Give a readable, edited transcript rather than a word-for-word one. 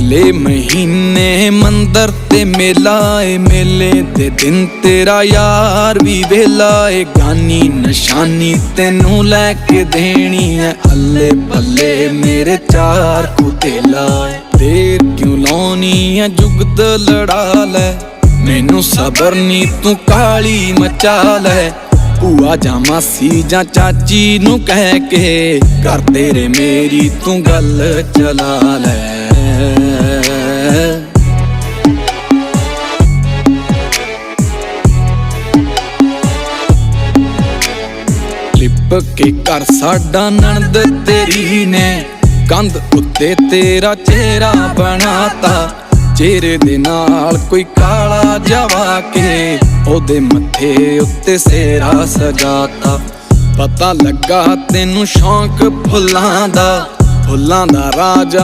पहले महीने मंदर ते मेला ए, मेले दे दिन तेरा यार भी वेला ए। गानी निशानी तेनू लैके देनी है, अल्ले पल्ले मेरे चार कुतेला है। देर क्यों लाउनी है जुगत लड़ा लै, मैनू सबर नी तू काली मचा लै। भूआ जा मासी जा चाची नू कह के कर तेरे मेरी तू गल चला लै। लिप के कर साडा नणद तेरी ने, कंध उत्ते तेरा चेहरा बनाता। चेहरे दे नाल कोई काला जवा के, ओदे मत्थे उत्ते सेरा सजाता। पता लगा तेनू शौक फुल्लां दा, फुल्लां दा राजा